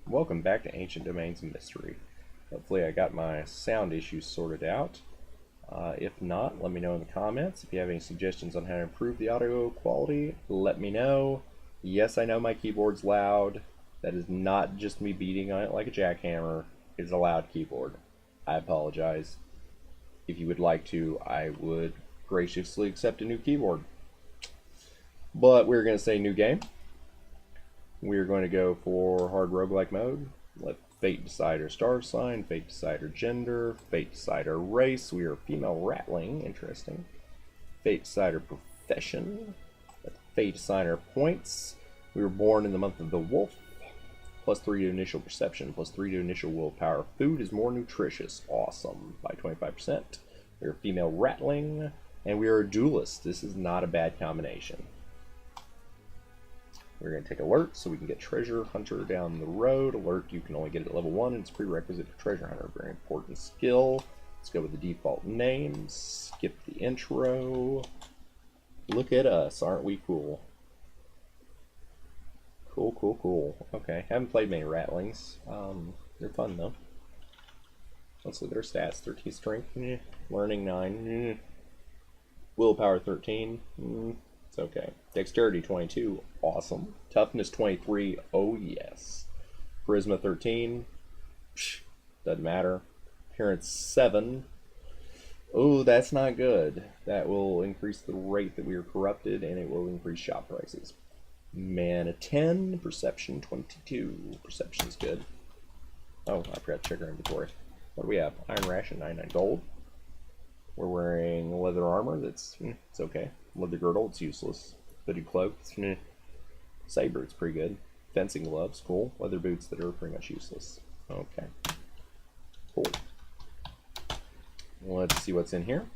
Welcome back to Ancient Domains and Mystery. Hopefully I got my sound issues sorted out. If not, let me know in the comments. If you have any suggestions on how to improve the audio quality, let me know. Yes, I know my keyboard's loud. That is not just me beating on it like a jackhammer. It's a loud keyboard. I apologize. If you would like to, I would graciously accept a new keyboard. But we're going to say new game. We're going to go for hard roguelike mode. Let fate decide our star sign, fate decide our gender, fate decide our race. We are female Ratling, interesting. Fate decide our profession. Let fate decide our points. We were born in the month of the wolf. +3 to initial perception, +3 to initial willpower. Food is more nutritious. Awesome. By 25%. We are female Ratling. And we are a duelist. This is not a bad combination. We're going to take alert so we can get treasure hunter down the road. Alert you can only get at level 1 and it's prerequisite for treasure hunter. Very important skill. Let's go with the default names. Skip the intro. Look at us, aren't we cool? Cool. Okay, haven't played many Ratlings. They're fun though. Let's look at our stats. 13 strength, learning 9, willpower 13. It's okay. Dexterity 22, awesome. Toughness 23, oh yes. Charisma 13, doesn't matter. Appearance 7, oh that's not good. That will increase the rate that we are corrupted and it will increase shop prices. Mana 10, perception 22. Perception's good. Oh, I forgot to check our inventory. What do we have? Iron ration 99 gold. We're wearing leather armor, it's okay. Leather girdle, it's useless. Hooded cloak, saber, it's pretty good. Fencing gloves, cool. Leather boots that are pretty much useless. Okay. Cool. Let's see what's in here.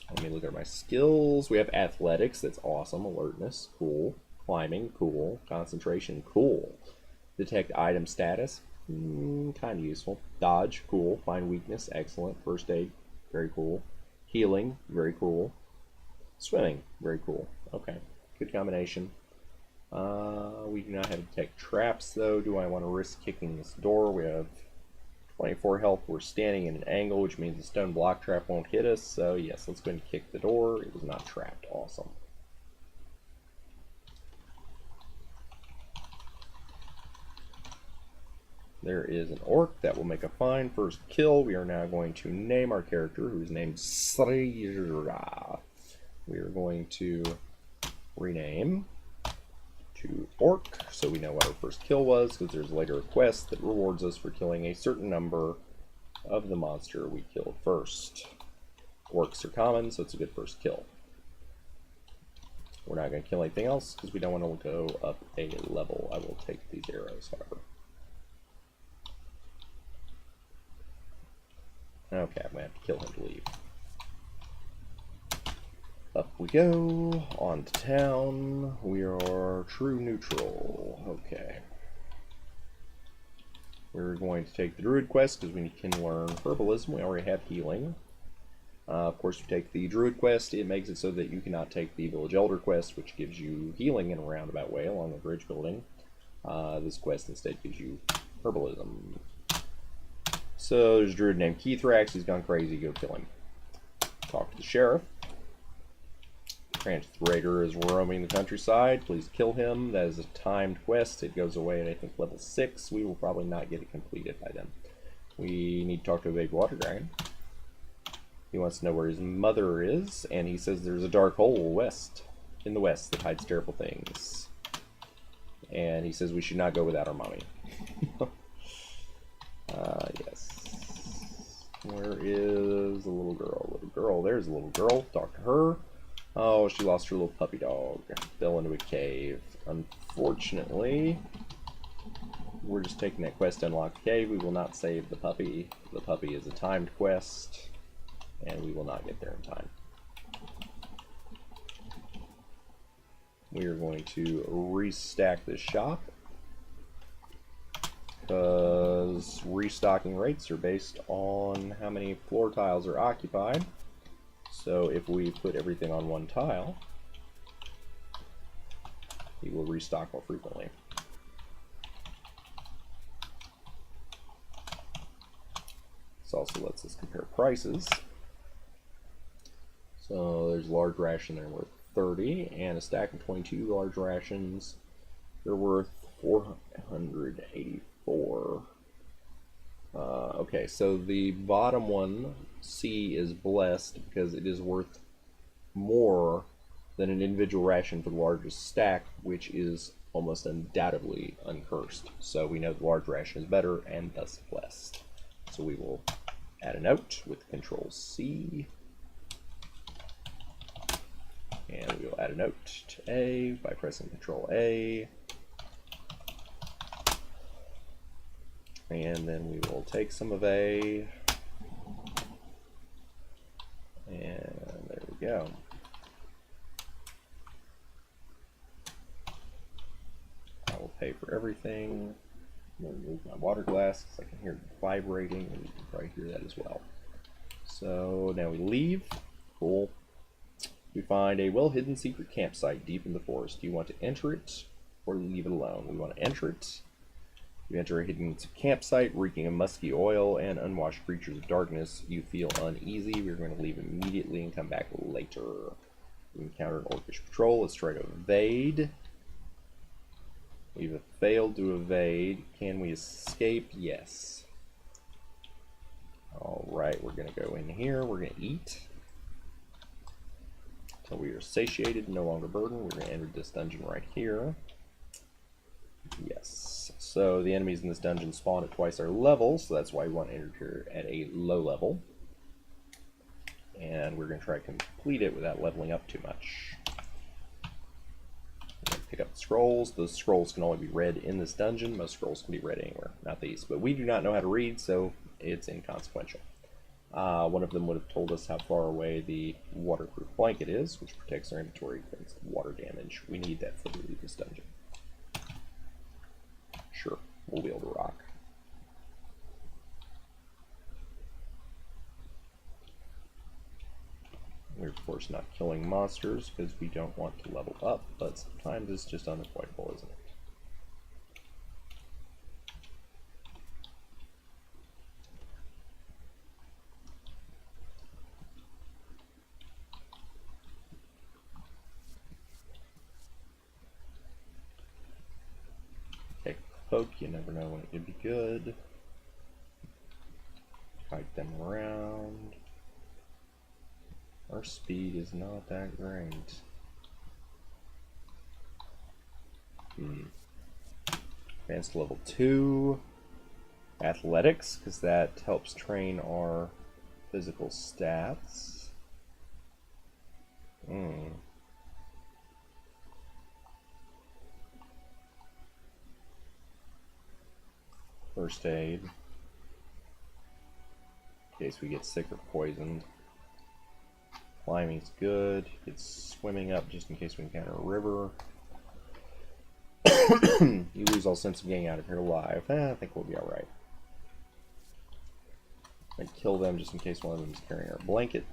Let me look at my skills. We have athletics, that's awesome. Alertness, cool. Climbing, cool. Concentration, cool. Detect item status, kind of useful. Dodge, cool. Find weakness, excellent. First aid, very cool. Healing, very cool. Swimming, very cool. Okay, good combination. We do not have detect traps though. Do I want to risk kicking this door? We have 24 health. We're standing in an angle, which means the stone block trap won't hit us. So yes, let's go ahead and kick the door. It was not trapped. Awesome. There is an orc that will make a fine first kill. We are now going to name our character, who is named Srira. We are going to rename to orc, so we know what our first kill was, because there's later a quest that rewards us for killing a certain number of the monster we killed first. Orcs are common, so it's a good first kill. We're not going to kill anything else, because we don't want to go up a level. I will take these arrows, however. Okay, I'm going to have to kill him to leave. Up we go, on to town. We are true neutral. Okay. We're going to take the Druid quest because we can learn Herbalism. We already have healing. Of course, you take the Druid quest, it makes it so that you cannot take the Village Elder quest, which gives you healing in a roundabout way along the bridge building. This quest instead gives you Herbalism. So there's a druid named Keithrax. He's gone crazy. Go kill him. Talk to the sheriff. Translator is roaming the countryside. Please kill him. That is a timed quest. It goes away at I think level 6. We will probably not get it completed by then. We need to talk to a big water dragon. He wants to know where his mother is, and he says there's a dark hole in the west that hides terrible things. And he says we should not go without our mommy. Yes. Where is the little girl? Little girl, there's a little girl. Talk to her. Oh, she lost her little puppy dog. Fell into a cave. Unfortunately, we're just taking that quest to unlock the cave. We will not save the puppy. The puppy is a timed quest, and we will not get there in time. We are going to restack this shop, because restocking rates are based on how many floor tiles are occupied. So if we put everything on one tile, he will restock more frequently. This also lets us compare prices. So there's a large ration there worth 30, and a stack of 22 large rations. They're worth 484. Okay, so the bottom one, C, is blessed because it is worth more than an individual ration for the largest stack, which is almost undoubtedly uncursed. So we know the large ration is better and thus blessed. So we will add a note with Control C. And we will add a note to A by pressing Control A. And then we will take some of A. And there we go. I will pay for everything. I'm going to remove my water glass because I can hear it vibrating, and you can probably hear that as well. So now we leave. Cool. We find a well-hidden secret campsite deep in the forest. Do you want to enter it or leave it alone? We want to enter it. You enter a hidden campsite reeking of musky oil and unwashed creatures of darkness. You feel uneasy. We're going to leave immediately and come back later. We encounter an orcish patrol. Let's try to evade. We've failed to evade. Can we escape? Yes. Alright, we're going to go in here. We're going to eat until we are satiated, no longer burdened. We're going to enter this dungeon right here. Yes. So the enemies in this dungeon spawn at twice our level, so that's why we want to enter here at a low level. And we're going to try to complete it without leveling up too much. We're going to pick up the scrolls. Those scrolls can only be read in this dungeon. Most scrolls can be read anywhere, not these. But we do not know how to read, so it's inconsequential. One of them would have told us how far away the waterproof blanket is, which protects our inventory against water damage. We need that for the leave this dungeon. Sure, we'll be able to rock. We're of course not killing monsters because we don't want to level up, but sometimes it's just unavoidable, isn't it? Poke, you never know when it could be good. Kite them around. Our speed is not that great. Advanced level 2. Athletics, because that helps train our physical stats. First aid, in case we get sick or poisoned. Climbing's good. It's swimming up just in case we encounter a river. You lose all sense of getting out of here alive. I think we'll be alright. I'd kill them just in case one of them is carrying our blanket.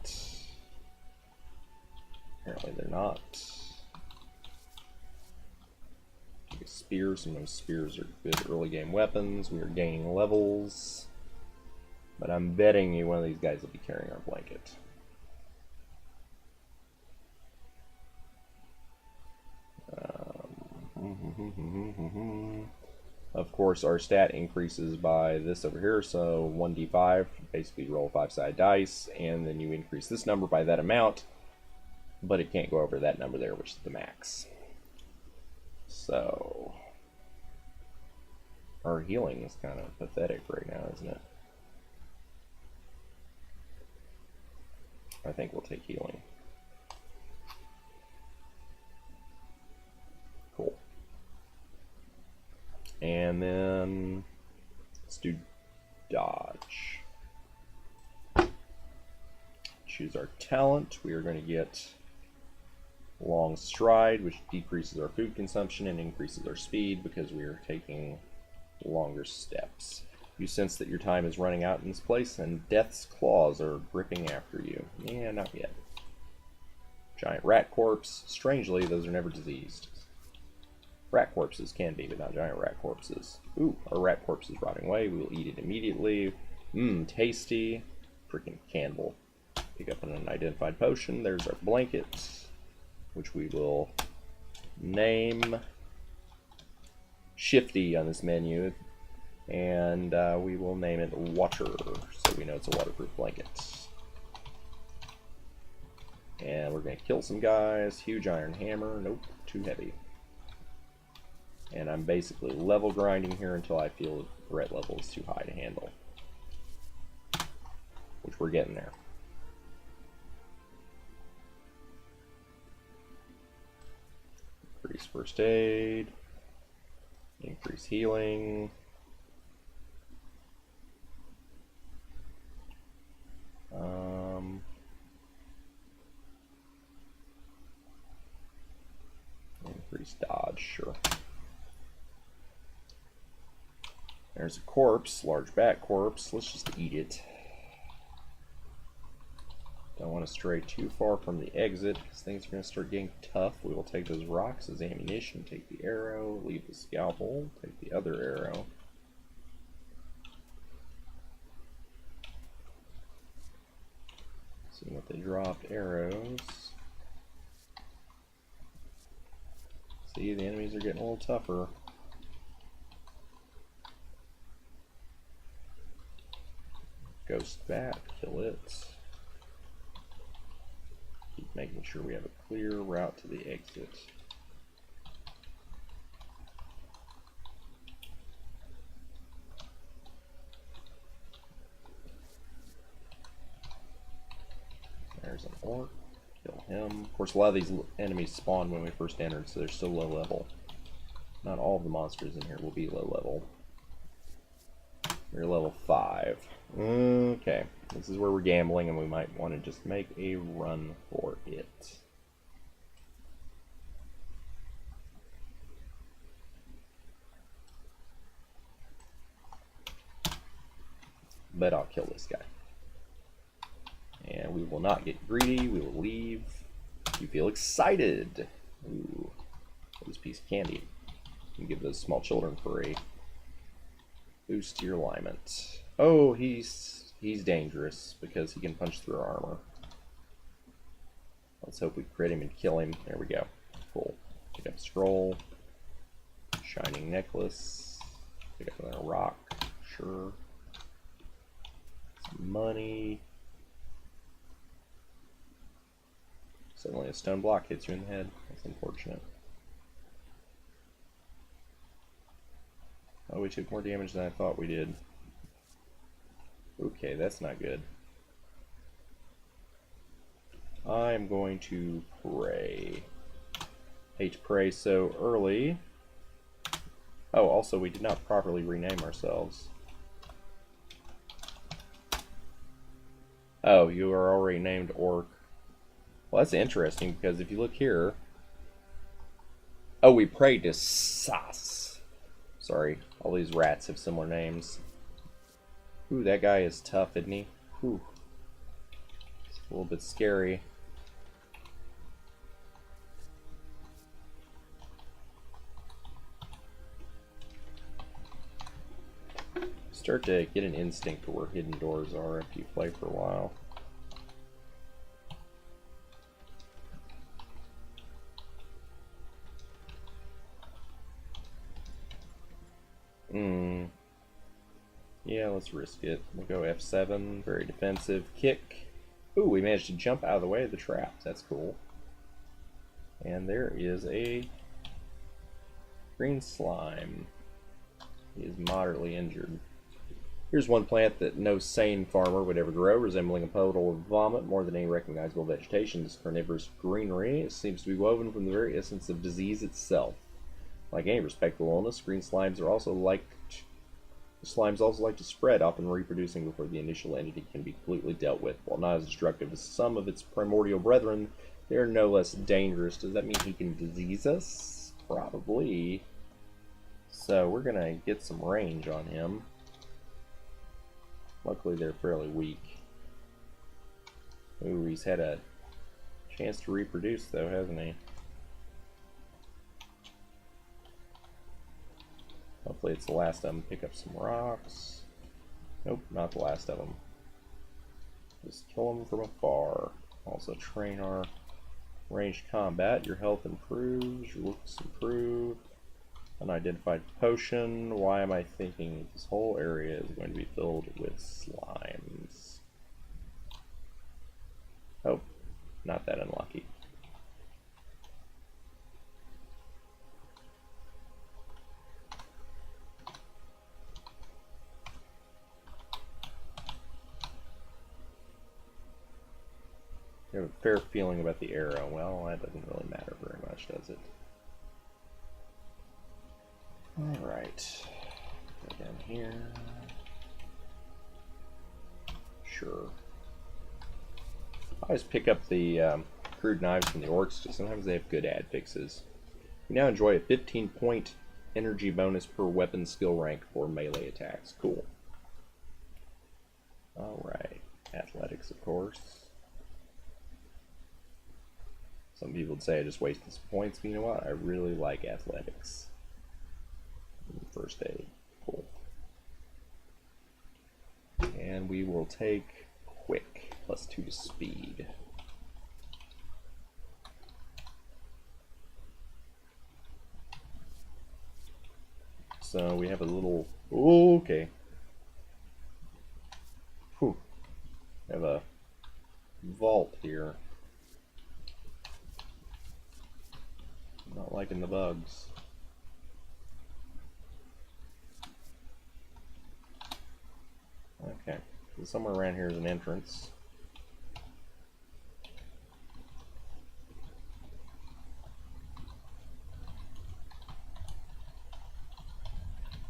Apparently they're not. Spears. Sometimes spears are good early game weapons. We are gaining levels. But I'm betting you one of these guys will be carrying our blanket. Of course, our stat increases by this over here, so 1d5, basically roll 5-sided dice, and then you increase this number by that amount, but it can't go over that number there, which is the max. So, our healing is kind of pathetic right now, isn't it? I think we'll take healing. Cool. And then let's do dodge. Choose our talent. We are going to get long stride, which decreases our food consumption and increases our speed because we are taking longer steps. You sense that your time is running out in this place and death's claws are gripping after you. Yeah, not yet. Giant rat corpse. Strangely, those are never diseased. Rat corpses can be, but not giant rat corpses. Ooh, our rat corpse is rotting away. We will eat it immediately. Mmm, tasty. Freaking cannibal. Pick up an unidentified potion. There's our blanket, which we will name Shifty on this menu. And we will name it Water, so we know it's a waterproof blanket. And we're going to kill some guys. Huge iron hammer. Nope, too heavy. And I'm basically level grinding here until I feel the threat level is too high to handle. Which we're getting there. Increase first aid. Increase healing. Increase dodge, sure. There's a corpse, large bat corpse. Let's just eat it. Don't want to stray too far from the exit because things are going to start getting tough. We will take those rocks as ammunition, take the arrow, leave the scalpel, take the other arrow. See what they dropped, arrows. See, the enemies are getting a little tougher. Ghost bat, kill it. Keep making sure we have a clear route to the exit. There's an orc. Kill him. Of course, a lot of these enemies spawned when we first entered, so they're still low level. Not all of the monsters in here will be low level. We're level 5. Okay, this is where we're gambling, and we might want to just make a run for it. But I'll kill this guy. And we will not get greedy, we will leave. You feel excited. Ooh, this piece of candy. You can give those small children for a boost to your alignment. Oh, he's dangerous because he can punch through our armor. Let's hope we crit him and kill him. There we go. Cool. Pick up a scroll. Shining necklace. Pick up another rock. Sure. Some money. Suddenly a stone block hits you in the head. That's unfortunate. Oh, we took more damage than I thought we did. Okay, that's not good. I'm going to pray. Hate to pray so early. Oh, also, we did not properly rename ourselves. Oh, you are already named Orc. Well, that's interesting, because if you look here... Oh, we prayed to Sas. Sorry, all these rats have similar names. Ooh, that guy is tough, isn't he? Ooh. It's a little bit scary. Start to get an instinct for where hidden doors are if you play for a while. Yeah, let's risk it. We'll go F7, very defensive. Kick. Ooh, we managed to jump out of the way of the traps. That's cool. And there is a green slime. He is moderately injured. Here's one plant that no sane farmer would ever grow, resembling a puddle of vomit more than any recognizable vegetation. This carnivorous greenery seems to be woven from the very essence of disease itself. Like any respectable illness, green slimes also like to spread, often reproducing before the initial entity can be completely dealt with. While not as destructive as some of its primordial brethren, they are no less dangerous. Does that mean he can disease us? Probably. So we're going to get some range on him. Luckily they're fairly weak. Ooh, he's had a chance to reproduce though, hasn't he? Hopefully it's the last of them. Pick up some rocks. Nope, not the last of them. Just kill them from afar. Also train our ranged combat. Your health improves, your looks improve. Unidentified potion. Why am I thinking this whole area is going to be filled with slimes? Oh, not that unlucky. I have a fair feeling about the arrow. Well, that doesn't really matter very much, does it? Alright. Go down here. Sure. I always pick up the crude knives from the orcs, just sometimes they have good ad fixes. You now enjoy a 15-point energy bonus per weapon skill rank for melee attacks. Cool. Alright. Athletics, of course. Some people would say I just wasted some points, but you know what? I really like athletics. First aid. Cool. And we will take quick, +2 to speed. So we have a little... Ooh, okay. Whew. We have a vault here. Not liking the bugs. Okay, so somewhere around here is an entrance.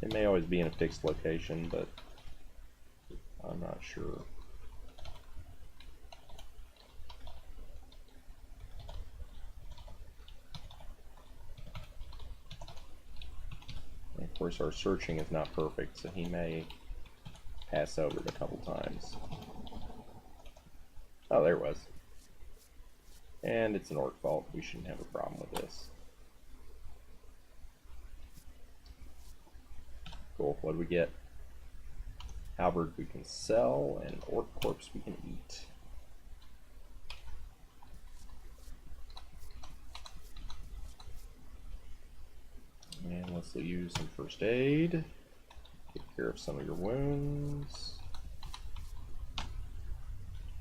It may always be in a fixed location, but I'm not sure. And of course, our searching is not perfect, so he may pass over it a couple times. Oh, there it was. And it's an orc vault. We shouldn't have a problem with this. Cool. What do we get? Halberd we can sell, and orc corpse we can eat. And let's use some first aid. Take care of some of your wounds.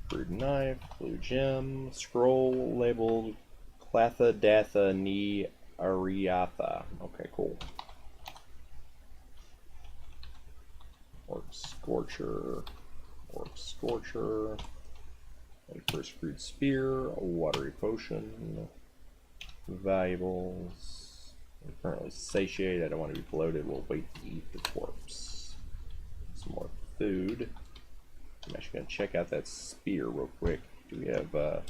Crude knife, blue gem, scroll labeled Clatha Datha Ni Ariatha. Okay, cool. Orc Scorcher, and first crude spear, a watery potion, valuables. I'm currently satiated, I don't want to be bloated, we'll wait to eat the corpse. Some more food. I'm actually going to check out that spear real quick. Do we have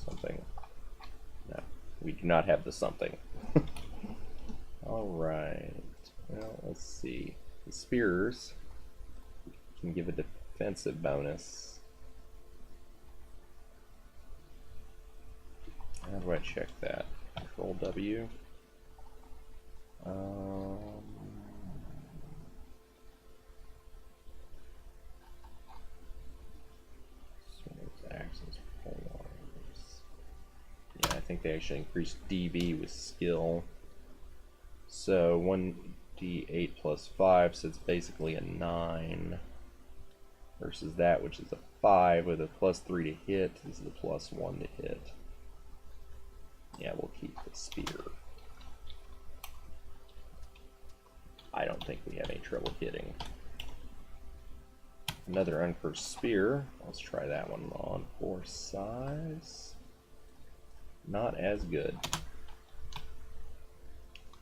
something? No, we do not have the something. Alright, well, let's see. The spears can give a defensive bonus. How do I check that? Control W. Access forms. Yeah, I think they actually increased DB with skill. So 1d8 plus 5, so it's basically a 9. Versus that, which is a 5 with a +3 to hit. This is a +1 to hit. Yeah, we'll keep the spear. I don't think we have any trouble hitting. Another uncursed spear. Let's try that one on for size. Not as good.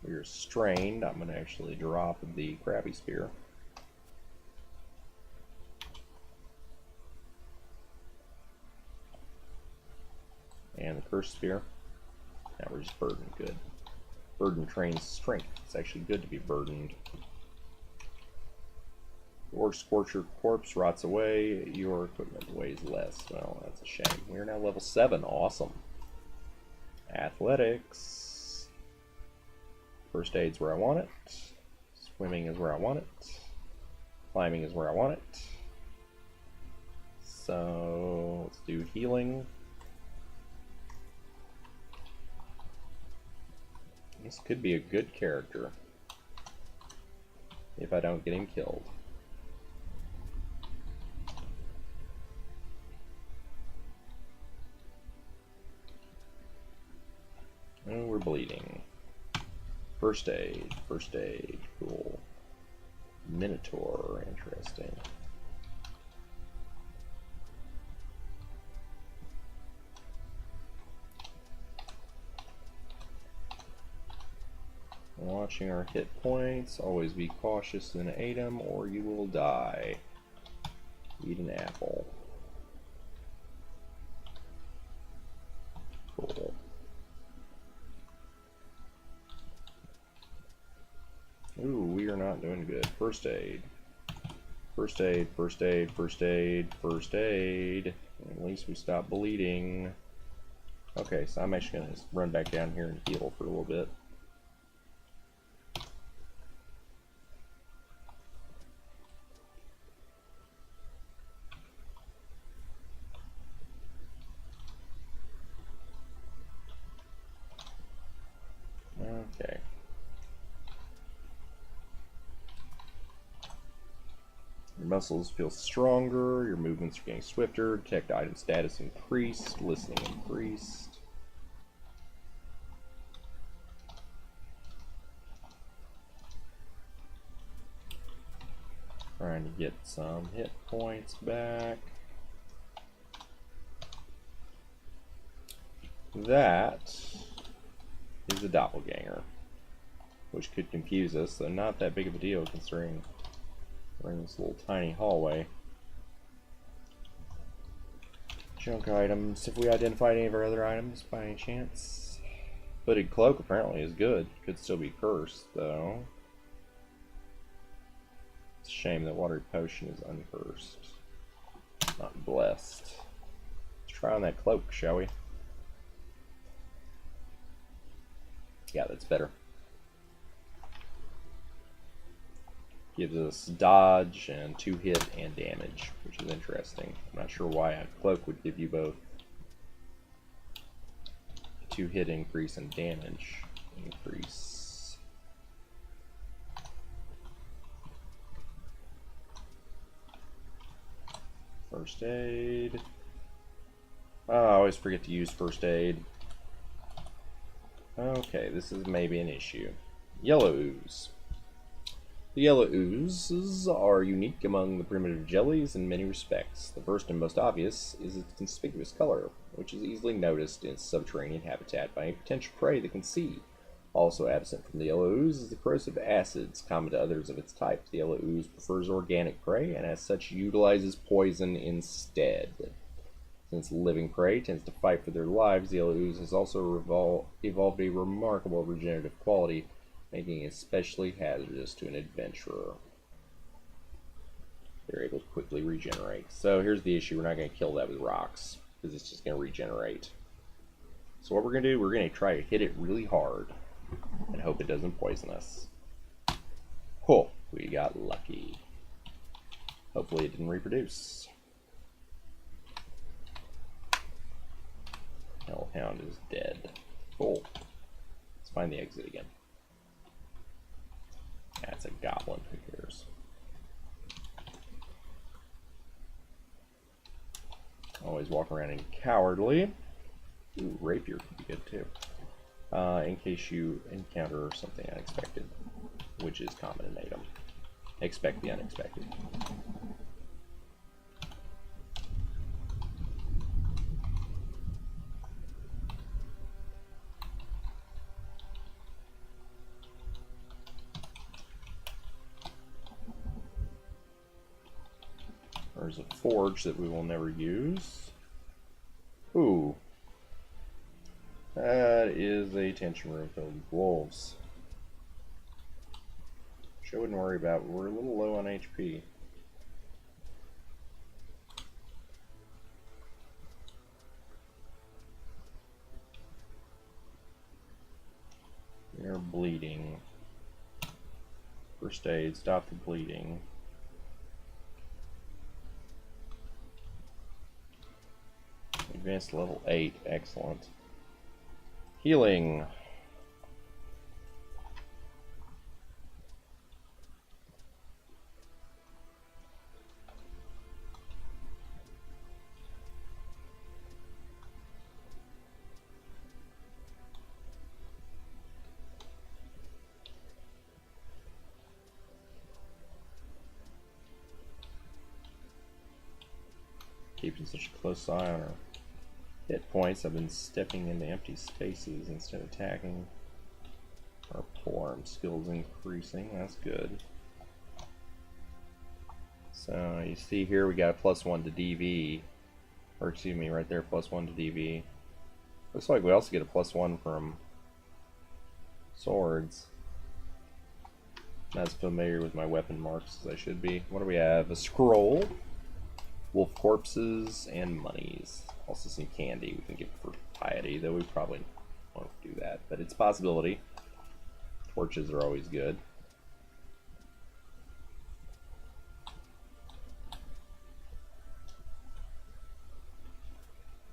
We're strained. I'm going to actually drop the crabby spear. And the cursed spear. Now we're just burdened. Good. Burden trains strength. It's actually good to be burdened. Orc Scorcher corpse rots away. Your equipment weighs less. Well, that's a shame. We're now level 7. Awesome. Athletics. First aid's where I want it. Swimming is where I want it. Climbing is where I want it. So let's do healing. This could be a good character if I don't get him killed. And we're bleeding. First aid, cool. Minotaur, interesting. Watching our hit points, always be cautious in ADOM or you will die. Eat an apple. Cool. Ooh, we are not doing good. First aid. First aid, first aid, first aid, first aid. At least we stop bleeding. Okay, so I'm actually going to run back down here and heal for a little bit. Okay. Your muscles feel stronger, your movements are getting swifter, detect item status increased, listening increased. Trying to get some hit points back. That is a doppelganger, which could confuse us, though not that big of a deal considering we're in this little tiny hallway. Junk items. Have we identified any of our other items by any chance? Hooded cloak apparently is good. Could still be cursed, though. It's a shame that watery potion is uncursed. Not blessed. Let's try on that cloak, shall we? Yeah, that's better. Gives us dodge and 2 hit and damage, which is interesting. I'm not sure why a cloak would give you both 2 hit increase and damage increase. First aid. Oh, I always forget to use first aid. Okay, this is maybe an issue. Yellow ooze. The yellow oozes are unique among the primitive jellies in many respects. The first and most obvious is its conspicuous color, which is easily noticed in its subterranean habitat by any potential prey that can see. Also absent from the yellow ooze is the corrosive acids, common to others of its type. The yellow ooze prefers organic prey, and as such utilizes poison instead. Since living prey tends to fight for their lives, the yellow ooze has also evolved a remarkable regenerative quality, making it especially hazardous to an adventurer. They're able to quickly regenerate. So here's the issue, we're not going to kill that with rocks, because it's just going to regenerate. So what we're going to do, we're going to try to hit it really hard, and hope it doesn't poison us. Cool, we got lucky. Hopefully it didn't reproduce. Hellhound is dead. Cool. Let's find the exit again. That's a goblin, who cares? Always walk around in cowardly. Ooh, rapier could be good too. In case you encounter something unexpected, which is common in ADOM. Expect the unexpected. There's a forge that we will never use. Ooh. That is a tension room filled with wolves. Which I wouldn't worry about, but we're a little low on HP. We They're bleeding. First aid, stop the bleeding. Advanced level 8, excellent. Healing. Keeping such a close eye on her hit points, I've been stepping into empty spaces instead of attacking. Our polearm skills increasing, that's good. So you see here we got a +1 to DV, or excuse me, right there, +1 to DV. Looks like we also get a +1 from swords. Not as familiar with my weapon marks as I should be. What do we have? A scroll, wolf corpses, and monies. Also some candy we can get for piety, though we probably won't do that, but it's a possibility. Torches are always good.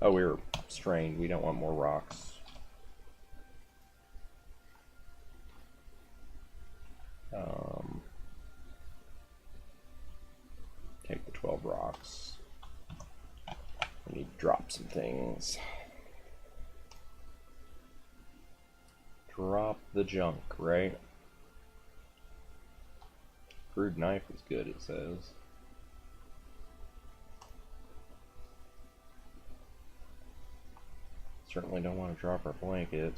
Oh, we were strained. We don't want more rocks. Take the 12 rocks. We need to drop some things. Drop the junk, right? Crude knife is good, it says. Certainly don't want to drop our blanket.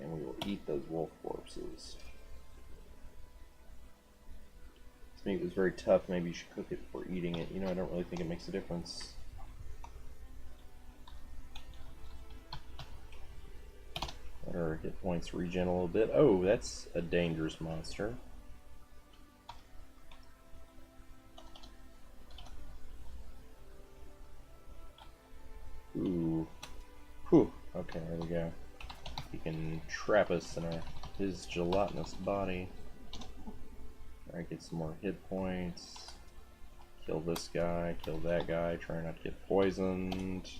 And we will eat those wolf corpses. This meat was very tough. Maybe you should cook it before eating it. You know, I don't really think it makes a difference. Let our hit points regen a little bit. Oh, that's a dangerous monster. Ooh. Whew. Okay, there we go. He can trap us in his gelatinous body. Alright, get some more hit points. Kill this guy, kill that guy, try not to get poisoned.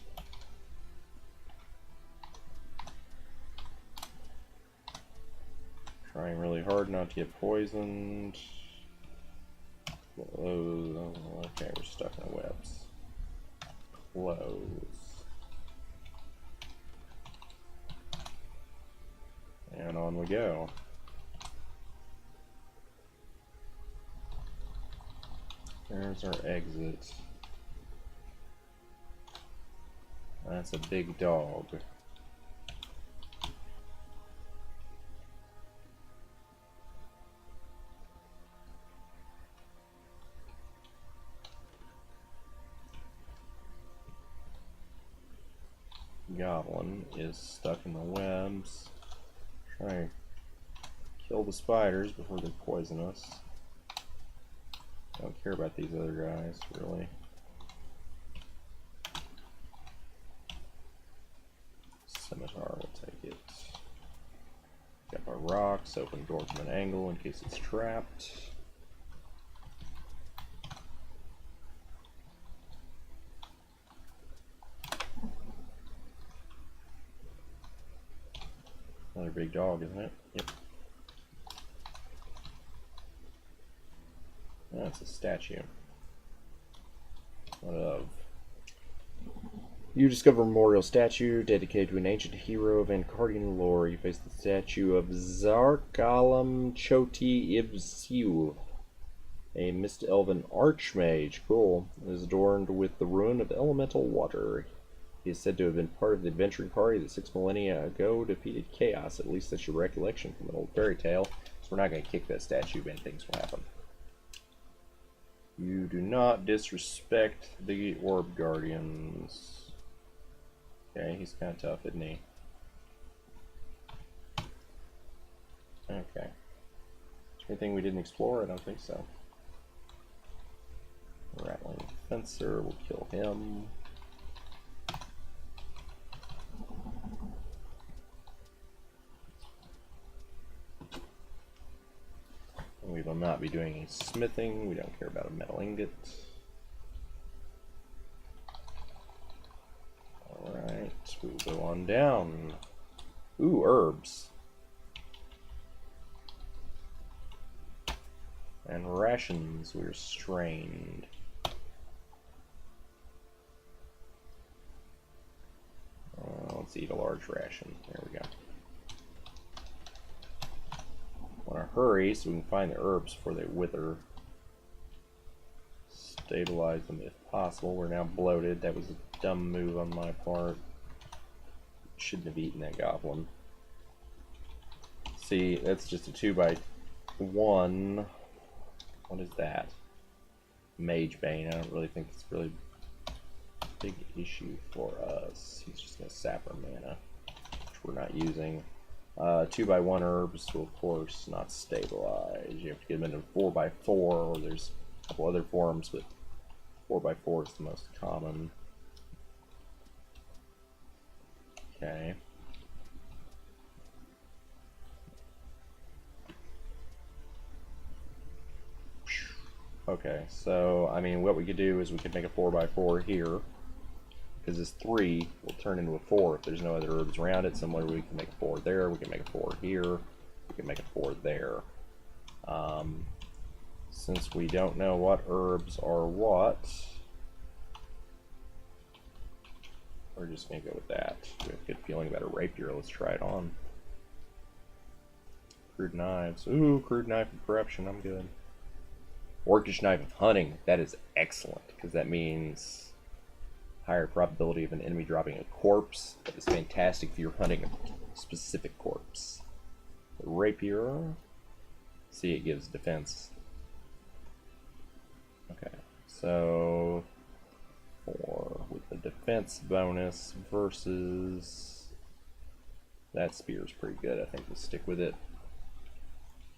Trying really hard not to get poisoned. Close. Okay, we're stuck in the webs. Close. And on we go. There's our exit. That's a big dog. Goblin is stuck in the webs. Try to kill the spiders before they poison us. I don't care about these other guys, really. Scimitar will take it. Got my rocks, open door from an angle in case it's trapped. Another big dog, isn't it? Yep. That's a statue. What of? You discover a memorial statue dedicated to an ancient hero of Ancardian lore. You face the statue of Zarkalam Choti Ibsiu, a mist elven archmage. Cool. It is adorned with the rune of elemental water. He is said to have been part of the adventuring party that 6 millennia ago defeated chaos. At least that's your recollection from an old fairy tale. So we're not going to kick that statue, then things will happen. You do not disrespect the Orb Guardians. Okay, he's kind of tough, isn't he? Okay. Is there anything we didn't explore? I don't think so. Ratling Fencer, we'll kill him. be doing any smithing. We don't care about a metal ingot. Alright, we'll go on down. Ooh, herbs. And rations, we're strained. Let's eat a large ration. There we go. Want to hurry so we can find the herbs before they wither. Stabilize them if possible. We're now bloated. That was a dumb move on my part. Shouldn't have eaten that goblin. See, that's just a 2x1. What is that? Mage Bane. I don't really think it's really a big issue for us. He's just going to sap our mana, which we're not using. 2x1 herbs will, of course, not stabilize. You have to get them into 4x4, or there's a couple other forms, but 4x4 is the most common. Okay. Okay, so, I mean, what we could do is we could make a 4x4 here, because this 3 will turn into a 4 if there's no other herbs around it. Similarly, we can make a 4 there, we can make a 4 here, we can make a 4 there. Since we don't know what herbs are what, we're just going to go with that. We have a good feeling about a rapier. Let's try it on. Crude knives. Ooh, crude knife of corruption. I'm good. Orcish knife of hunting. That is excellent, because that means higher probability of an enemy dropping a corpse. That is fantastic if you're hunting a specific corpse. Rapier. See, it gives defense. Okay, so 4 with the defense bonus versus that spear's pretty good. I think we'll stick with it.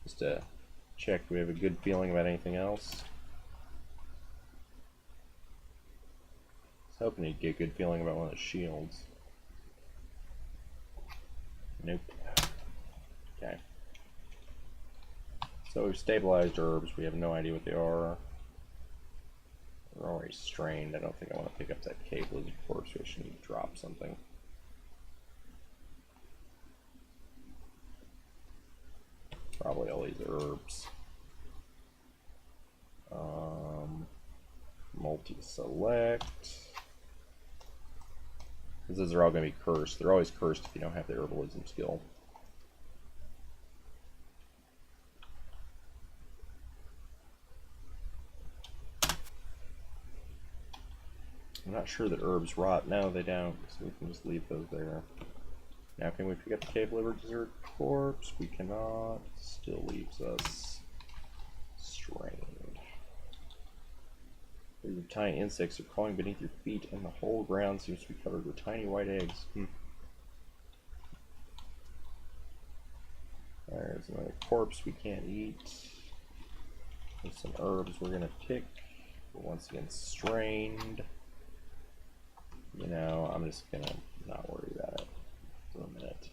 Just to check, do we have a good feeling about anything else? I was hoping he'd get a good feeling about one of the shields. Nope. Okay. So we've stabilized herbs. We have no idea what they are. We're already strained. I don't think I want to pick up that cave lizard corpse. We should need to drop something. Probably all these herbs. Multi-select. Because those are all going to be cursed. They're always cursed if you don't have the herbalism skill. I'm not sure that herbs rot. No, they don't. So we can just leave those there. Now, can we pick up the cave lizard corpse? We cannot. Still leaves us strained. Your tiny insects are crawling beneath your feet, and the whole ground seems to be covered with tiny white eggs. There's another corpse we can't eat. There's some herbs we're going to pick. We're once again strained. You know, I'm just going to not worry about it for a minute.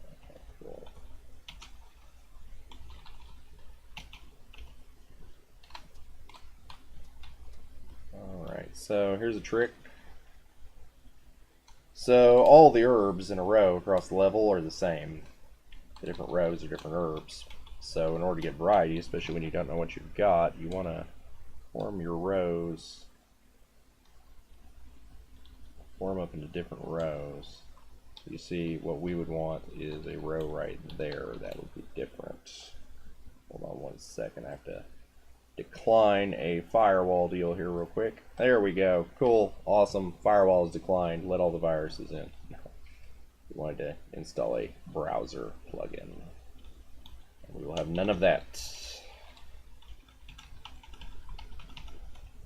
Okay, cool. Alright, so here's a trick. So all the herbs in a row across the level are the same. The different rows are different herbs. So in order to get variety, especially when you don't know what you've got, you want to form your rows. Form up into different rows. So you see, what we would want is a row right there. That would be different. Hold on one second. I have to decline a firewall deal here real quick. There we go. Cool. Awesome. Firewall is declined. Let all the viruses in. We wanted to install a browser plugin. And we will have none of that.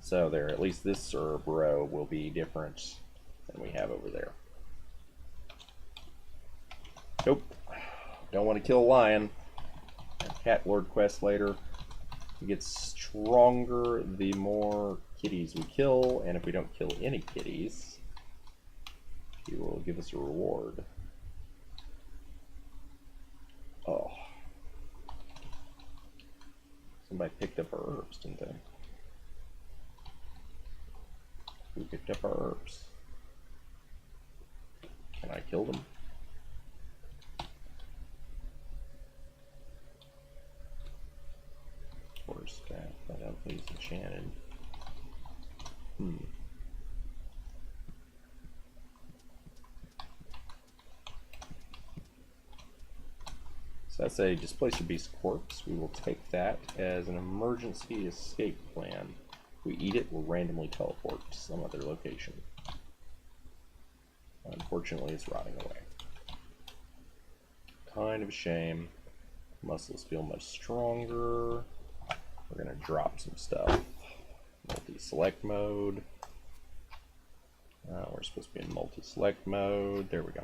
So there, at least this herb row will be different than we have over there. Nope. Don't want to kill a lion. Cat Lord quest later. It gets stronger the more kitties we kill, and if we don't kill any kitties, he will give us a reward. Oh. Somebody picked up our herbs, didn't they? Who picked up our herbs? Can I kill them? Force staff. I don't think he's enchanted. So that's a displace your beast corpse. We will take that as an emergency escape plan. If we eat it, we'll randomly teleport to some other location. Unfortunately, it's rotting away. Kind of a shame. Muscles feel much stronger. We're going to drop some stuff. Multi-select mode. We're supposed to be in multi-select mode. There we go.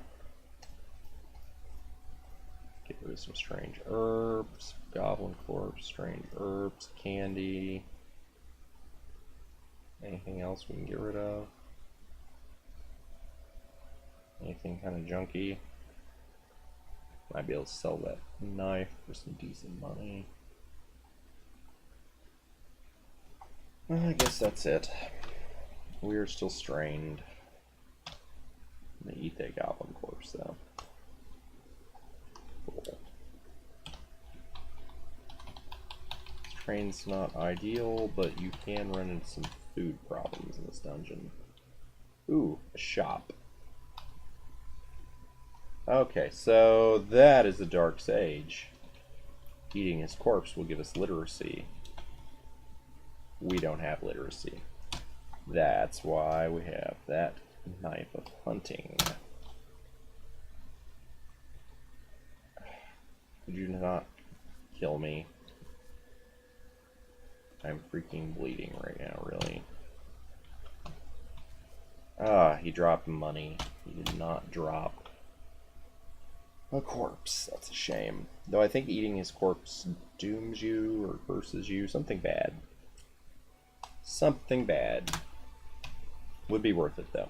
Get rid of some strange herbs. Goblin corpse, strange herbs, candy. Anything else we can get rid of? Anything kind of junky? Might be able to sell that knife for some decent money. Well, I guess that's it. We are still strained. I'm gonna eat that goblin corpse though. Cool. Strain's not ideal, but you can run into some food problems in this dungeon. Ooh, a shop. Okay, so that is the Dark Sage. Eating his corpse will give us literacy. We don't have literacy. That's why we have that knife of hunting. Could you not kill me? I'm freaking bleeding right now, really. Ah, he dropped money. He did not drop a corpse. That's a shame. Though I think eating his corpse dooms you or curses you. Something bad. Something bad. Would be worth it though.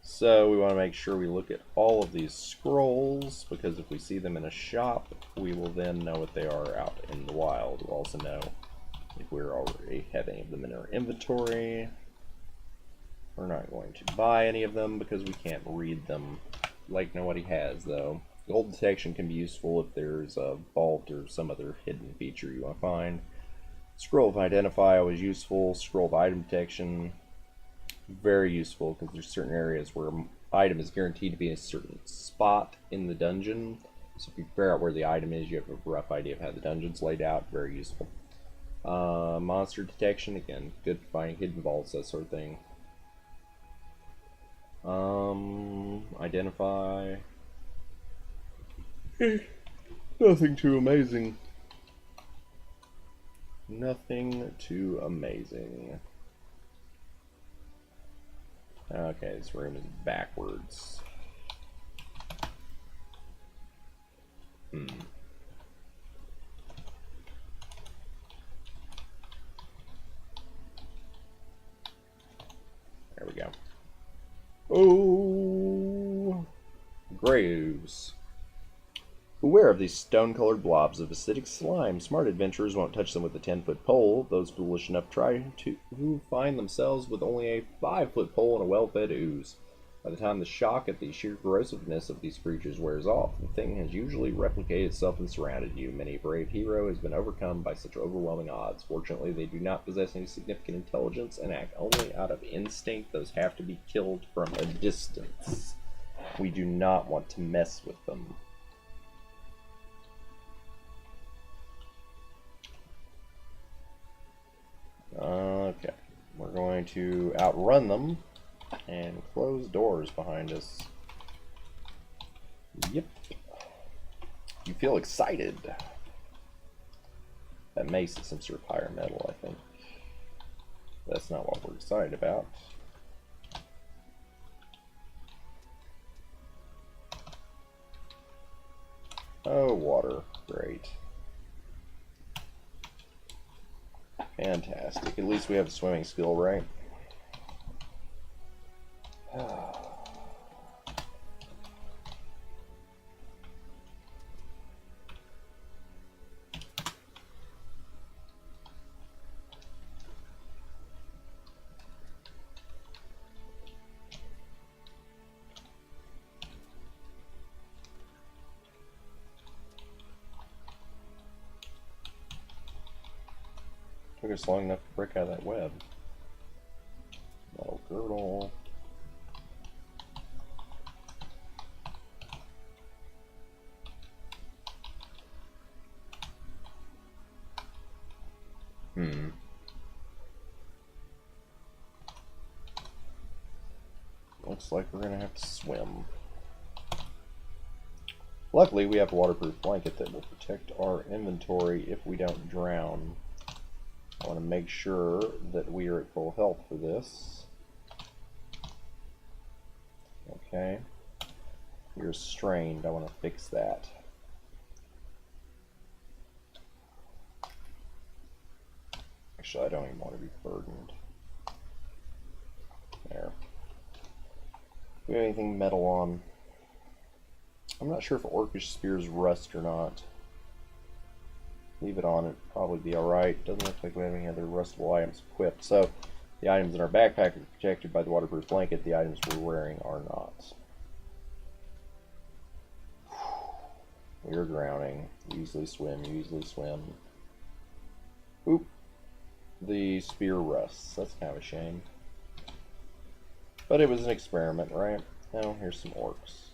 So we want to make sure we look at all of these scrolls, because if we see them in a shop, we will then know what they are out in the wild. We'll also know if we're already have any of them in our inventory. We're not going to buy any of them because we can't read them. Like nobody has though. Gold detection can be useful if there's a vault or some other hidden feature you want to find. Scroll of Identify always useful. Scroll of Item Detection, very useful because there's certain areas where an item is guaranteed to be in a certain spot in the dungeon. So if you figure out where the item is, you have a rough idea of how the dungeon's laid out. Very useful. Monster Detection, again, good for finding hidden vaults, that sort of thing. Identify. Nothing too amazing. Nothing too amazing. Okay, this room is backwards. There we go. Oh, graves. Beware of these stone-colored blobs of acidic slime. Smart adventurers won't touch them with a 10-foot pole. Those foolish enough who find themselves with only a 5-foot pole and a well-fed ooze. By the time the shock at the sheer corrosiveness of these creatures wears off, the thing has usually replicated itself and surrounded you. Many a brave hero has been overcome by such overwhelming odds. Fortunately, they do not possess any significant intelligence and act only out of instinct. Those have to be killed from a distance. We do not want to mess with them. Okay, we're going to outrun them and close doors behind us. Yep. You feel excited. That mace is some sort of higher metal, I think. That's not what we're excited about. Oh, water. Great. Fantastic. At least we have a swimming skill, right? Took us long enough to break out of that web. Metal girdle. Looks like we're gonna have to swim. Luckily, we have a waterproof blanket that will protect our inventory if we don't drown. I want to make sure that we are at full health for this. Okay. You're strained. I want to fix that. Actually, I don't even want to be burdened. There. Do we have anything metal on? I'm not sure if Orcish Spears rust or not. Leave it on, it'd probably be alright. Doesn't look like we have any other rustable items equipped. So, the items in our backpack are protected by the waterproof blanket. The items we're wearing are not. We're drowning. You easily swim, you easily swim. Oop. The spear rusts. That's kind of a shame. But it was an experiment, right? Oh, here's some orcs.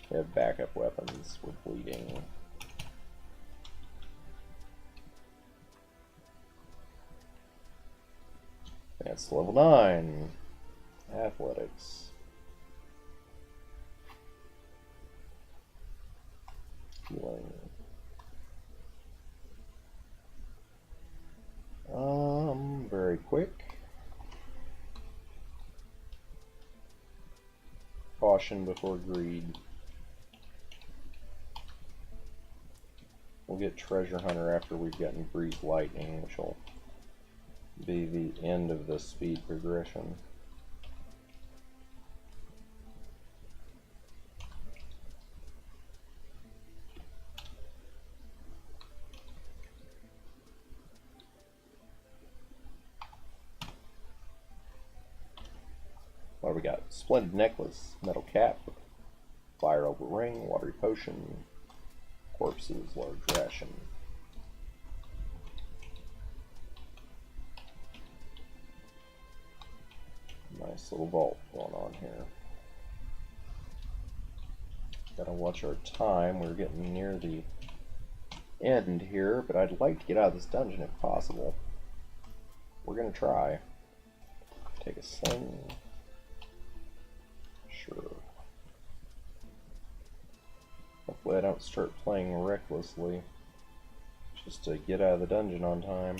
We have backup weapons. We're bleeding. That's level 9. Athletics. Healing. Very quick. Caution before greed. We'll get Treasure Hunter after we've gotten Breeze Lightning, which will be the end of the speed progression. What do we got? Splendid Necklace, Metal Cap, Fire Over Ring, Watery Potion, Corpses, Large Ration. Nice little vault going on here. Gotta watch our time. We're getting near the end here, but I'd like to get out of this dungeon if possible. We're gonna try. Take a sling. Sure. Hopefully I don't start playing recklessly, just to get out of the dungeon on time.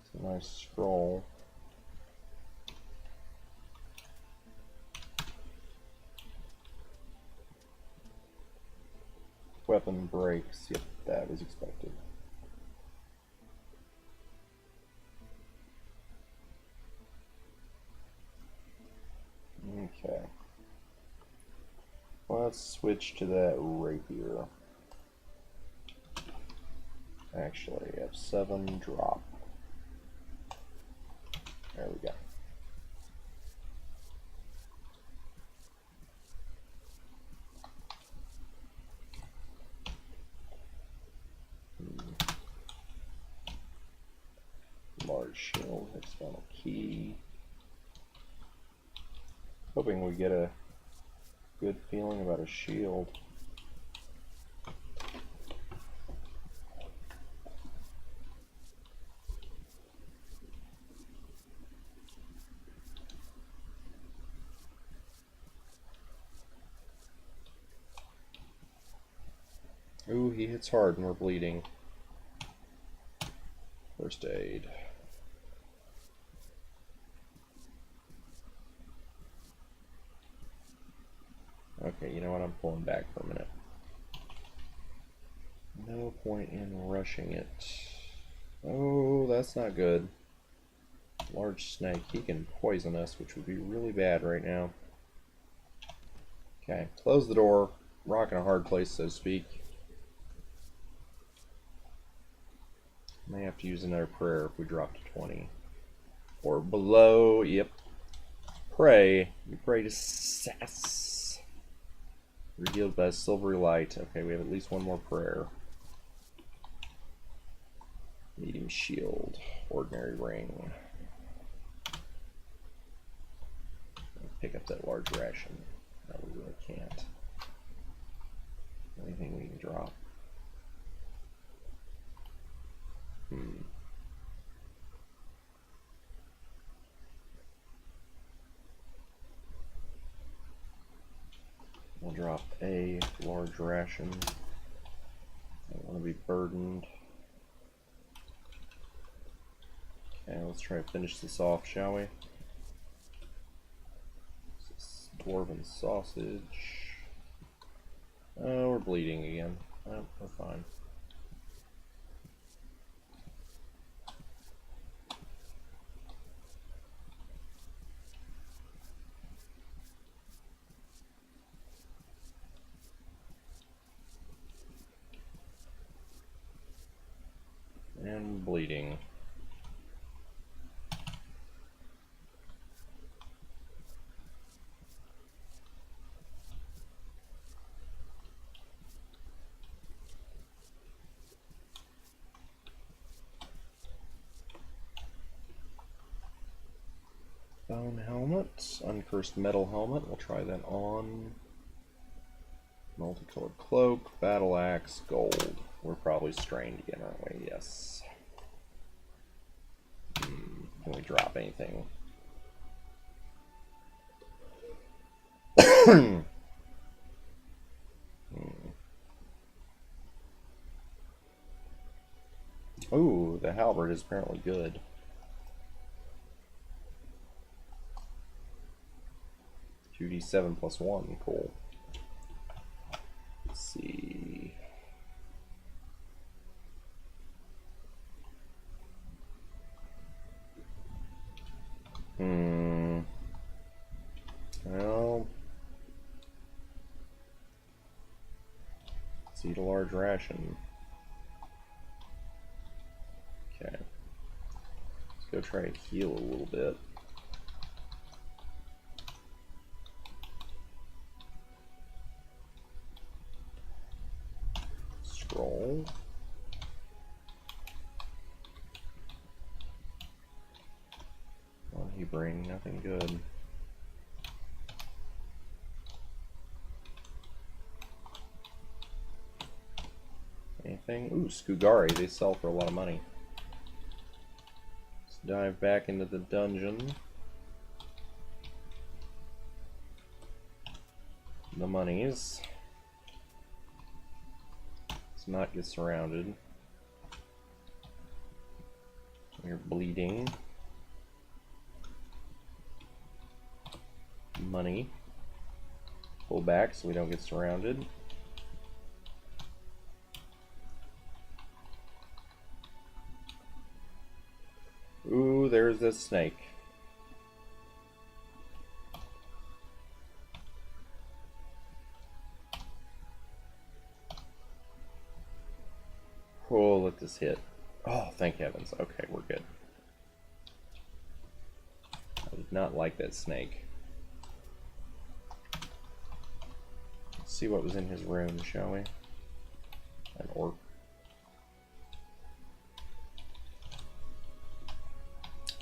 It's a nice scroll. Weapon breaks. Yep, that was expected. Okay. Let's switch to that rapier. Actually, F7 drop. There we go. Large shield, external key. Hoping we get a good feeling about a shield. Ooh, he hits hard and we're bleeding. First aid. Okay, you know what? I'm pulling back for a minute. No point in rushing it. Oh, that's not good. Large snake. He can poison us, which would be really bad right now. Okay, close the door. Rock in a hard place, so to speak. May have to use another prayer if we drop to 20. Or below, yep. Pray. You pray to Sass. Revealed by a silvery light. Okay, we have at least one more prayer. Medium shield. Ordinary ring. Pick up that large ration. No, we really can't. Anything we can drop? We'll drop a large ration. I don't want to be burdened. Okay, let's try to finish this off, shall we? This is dwarven sausage. Oh, we're bleeding again. Oh, we're fine. And bleeding. Bone helmet, uncursed metal helmet. We'll try that on. Multicolored cloak, battle axe, gold. We're probably strained again, aren't we? Yes. Can we drop anything? Ooh, the halberd is apparently good. $2d7 plus 1, cool. Let's see. Well, let's eat a large ration. Okay. Let's go try to heal a little bit. Scroll. What did he bring? Nothing good. Anything? Ooh, Skugari. They sell for a lot of money. Let's dive back into the dungeon. The monies. Let's not get surrounded. We're bleeding. Money. Pull back so we don't get surrounded. Ooh, there's this snake. Oh, let this hit. Oh, thank heavens. Okay, we're good. I did not like that snake. Let's see what was in his room, shall we? An orc.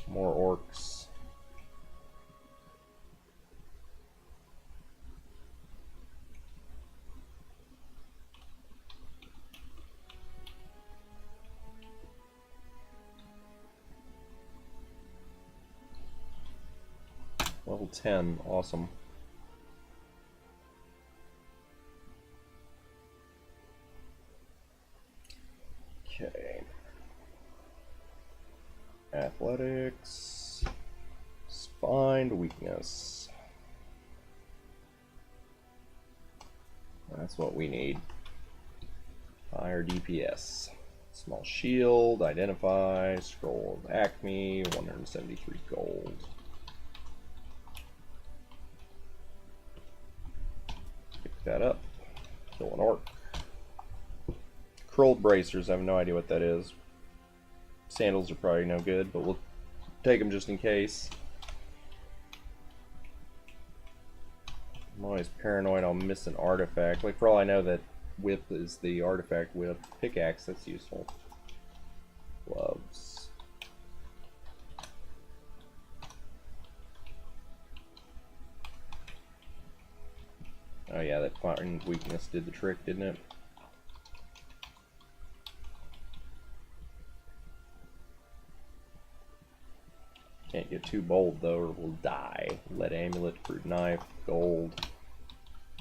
More orcs. Level 10, awesome. Okay. Athletics. Find weakness. That's what we need. Higher DPS. Small shield, identify, scroll of Acme, 173 gold. Pick that up. Kill an orc. Curled bracers, I have no idea what that is. Sandals are probably no good, but we'll take them just in case. always paranoid I'll miss an artifact. Like, for all I know, that whip is the artifact whip. Pickaxe, that's useful. Gloves. Oh yeah, that find weakness did the trick, didn't it? Can't get too bold though, or we'll die. Lead amulet, crude knife, gold.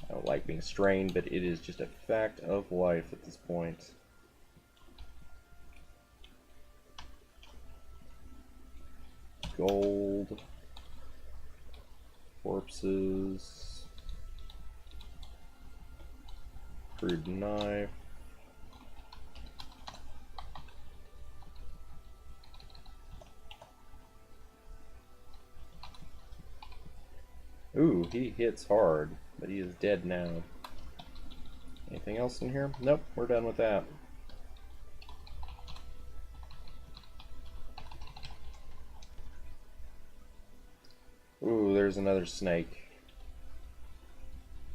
I don't like being strained, but it is just a fact of life at this point. Gold. Corpses. Crude knife. Ooh, he hits hard, but he is dead now. Anything else in here? Nope, we're done with that. Ooh, there's another snake.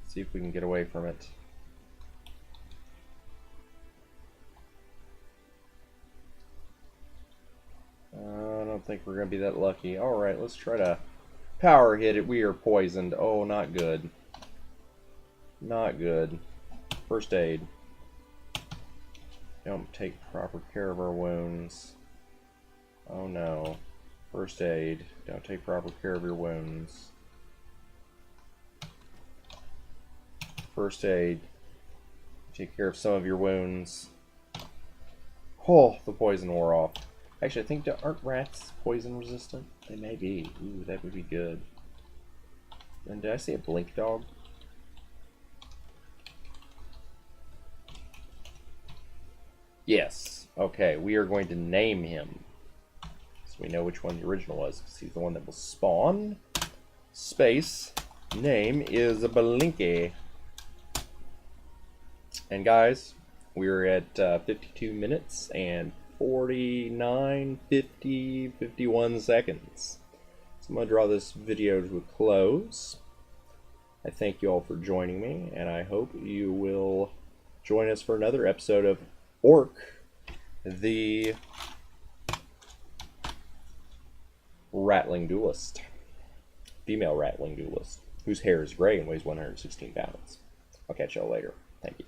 Let's see if we can get away from it. I don't think we're going to be that lucky. Alright, let's try to power hit it. We are poisoned. Oh, not good. Not good. First aid. Don't take proper care of our wounds. Oh no. First aid. Don't take proper care of your wounds. First aid. Take care of some of your wounds. Oh, the poison wore off. Actually, I think, aren't rats poison resistant? They may be. Ooh, that would be good. And did I see a blink dog? Yes. Okay, we are going to name him. So we know which one the original was, because he's the one that will spawn. Space. Name is Blinky. And guys, we're at 52 minutes and 49, 50, 51 seconds. So I'm going to draw this video to a close. I thank you all for joining me, and I hope you will join us for another episode of Orc, the Ratling Duelist. Female Ratling Duelist, whose hair is gray and weighs 116 pounds. I'll catch y'all later. Thank you.